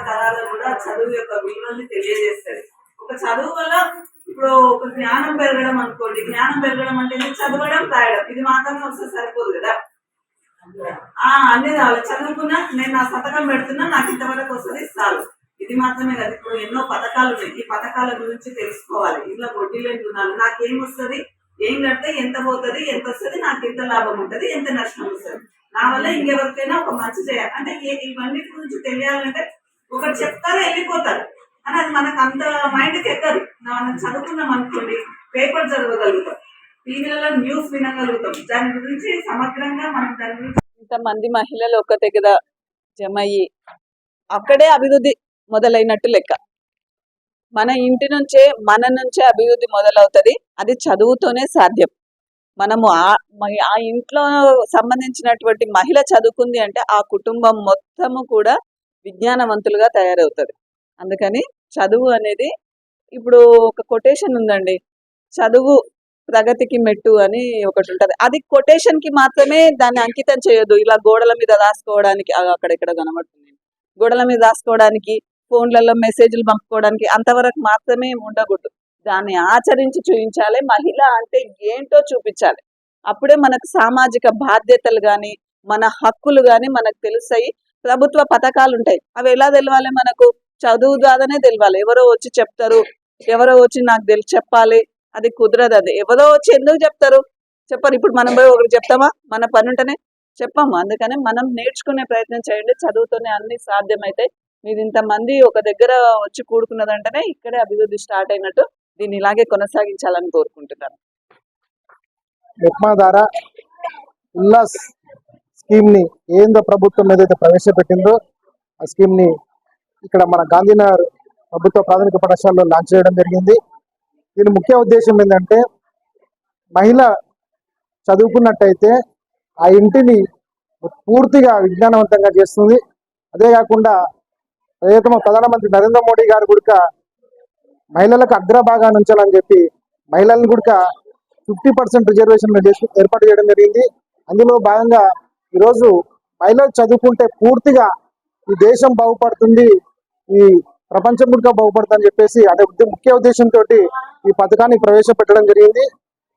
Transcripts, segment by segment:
తరాలకు కూడా చదువు యొక్క విలువల్ని తెలియజేస్తుంది. ఒక చదువు వల్ల ఇప్పుడు ఒక జ్ఞానం పెరగడం అనుకోండి, జ్ఞానం పెరగడం అంటే చదవడం రాయడం ఇది మాత్రమే వస్తే సరిపోదు కదా. అన్ని రావాలి. చదువుకున్నా నేను నా శతకం పెడుతున్నా నాకు ఇంతవరకు వస్తుంది చాలు, ఇది మాత్రమే కదా. ఇప్పుడు ఎన్నో పథకాలు ఉన్నాయి, ఈ పథకాల గురించి తెలుసుకోవాలి. ఇలా వడ్డీలేని గుణాలు, నాకేం వస్తుంది, ఏం కడితే ఎంత పోతుంది, ఎంత వస్తుంది, నాకు ఎంత లాభం ఉంటుంది, ఎంత నష్టం వస్తుంది, నా వల్ల ఇంకెవరికైనా ఒక మంచి చేయాలి అంటే ఇవన్నీ గురించి తెలియాలంటే ఒకటి చెప్తారు వెళ్ళిపోతారు అని అది మనకు అంత మైండ్కి ఎక్కదు. మనం చదువుకున్నాం అనుకోండి, పేపర్ చదవగలుగుతాం, టీవీలలో న్యూస్ వినగలుగుతాం, దాని గురించి సమగ్రంగా మనం దాని గురించి. ఇంతమంది మహిళలు ఒక దగ్గర జమయ్యి అక్కడే అభివృద్ధి మొదలైనట్టు లెక్క. మన ఇంటి నుంచే అభివృద్ధి మొదలవుతుంది. అది చదువుతోనే సాధ్యం. మనము ఆ ఇంట్లో సంబంధించినటువంటి మహిళ చదువుకుంది అంటే ఆ కుటుంబం మొత్తము కూడా విజ్ఞానవంతులుగా తయారవుతుంది. అందుకని చదువు అనేది, ఇప్పుడు ఒక కొటేషన్ ఉందండి, చదువు ప్రగతికి మెట్టు అని ఒకటి ఉంటది. అది కొటేషన్ కి మాత్రమే దాన్ని అంకితం చేయొద్దు. ఇలా గోడల మీద రాసుకోవడానికి, అక్కడెక్కడ కనబడుతుంది, గోడల మీద రాసుకోవడానికి, ఫోన్లలో మెసేజ్లు పంపుకోవడానికి అంతవరకు మాత్రమే ఉండకూడదు. దాన్ని ఆచరించి చూపించాలి. మహిళ అంటే ఏంటో చూపించాలి. అప్పుడే మనకు సామాజిక బాధ్యతలు కానీ మన హక్కులు కానీ మనకు తెలుస్తాయి. ప్రభుత్వ పథకాలు ఉంటాయి, అవి ఎలా తెలవాలి, మనకు చదువు ద్వారానే తెలవాలి. ఎవరో వచ్చి చెప్తారు, ఎవరో వచ్చి నాకు చెప్పాలి, అది కుదరదు. అది ఎవరో వచ్చి ఎందుకు చెప్తారు, చెప్పరు. ఇప్పుడు మనం పోయి ఒకటి చెప్తామా, మన పని ఉంటేనే చెప్పాము. అందుకని మనం నేర్చుకునే ప్రయత్నం చేయండి. చదువుతోనే అన్ని సాధ్యమవుతాయి. మీరు ఇంతమంది ఒక దగ్గర వచ్చి కూడుకున్నదంటేనే ఇక్కడే అభివృద్ధి స్టార్ట్ అయినట్టు. దీన్ని ఇలాగే కొనసాగించాలని కోరుకుంటున్నాను. మెప్మా ద్వారా ఉల్లాస్ స్కీమ్ ని ఏందో ప్రభుత్వం ఏదైతే ప్రవేశపెట్టిందో ఆ స్కీమ్ ని ఇక్కడ మన గాంధీనగర్ ప్రభుత్వ ప్రాథమిక పాఠశాలలో లాంచ్ చేయడం జరిగింది. దీని ముఖ్య ఉద్దేశం ఏంటంటే, మహిళ చదువుకున్నట్టయితే ఆ ఇంటిని పూర్తిగా విజ్ఞానవంతంగా చేస్తుంది. అదే కాకుండా ప్రధానమంత్రి నరేంద్ర మోడీ గారు కూడా మహిళలకు అగ్రభాగాన్ని ఉంచాలని చెప్పి మహిళలను కూడా 50% రిజర్వేషన్ ఏర్పాటు చేయడం జరిగింది. అందులో భాగంగా ఈరోజు మహిళలు చదువుకుంటే పూర్తిగా ఈ దేశం బాగుపడుతుంది, ఈ ప్రపంచం కూడా బాగుపడుతుందని చెప్పేసి అదే ముఖ్య ఉద్దేశంతో ఈ పథకాన్ని ప్రవేశపెట్టడం జరిగింది.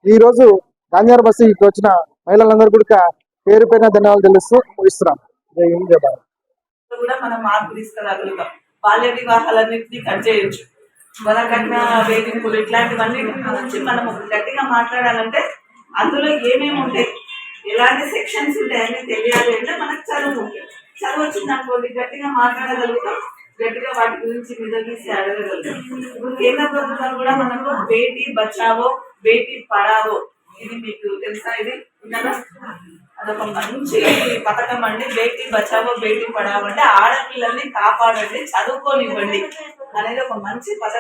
ఈ రోజు గాంధీనగర్ బస్తీకి వచ్చిన మహిళలందరూ కూడా పేరు పైన ధన్యవాదాలు తెలుస్తూ ముగిస్తున్నాం. కూడా మనం మార్పు తీసుకురాగలుగుతాం. బాల్య వివాహాలన్నింటినీ కట్ చేయొచ్చు. వరకట్న వేధింపులు ఇట్లాంటివన్నీ గురించి మనం గట్టిగా మాట్లాడాలంటే అందులో ఏమేమి ఉంటాయి, ఎలాంటి సెక్షన్స్ ఉంటాయి అన్నీ తెలియాలి అంటే మనకు చదువు ఉంటుంది. చదువు వచ్చింది అనుకోండి, గట్టిగా మాట్లాడగలుగుతాం, గట్టిగా వాటి గురించి నిలదీసి అడగగలుగుతాం. ఇప్పుడు కేంద్ర ప్రభుత్వం కూడా మనకు బేటీ బచావో బేటీ పడావో, ఇది మీకు తెలుసా? ఇది ఉన్నదా? అదొక మంచి పథకం అండి. బేటీ బచావో బేటీ పడావో అంటే ఆడపిల్లల్ని కాపాడండి, చదువుకోనివ్వండి అనేది ఒక మంచి పథకం.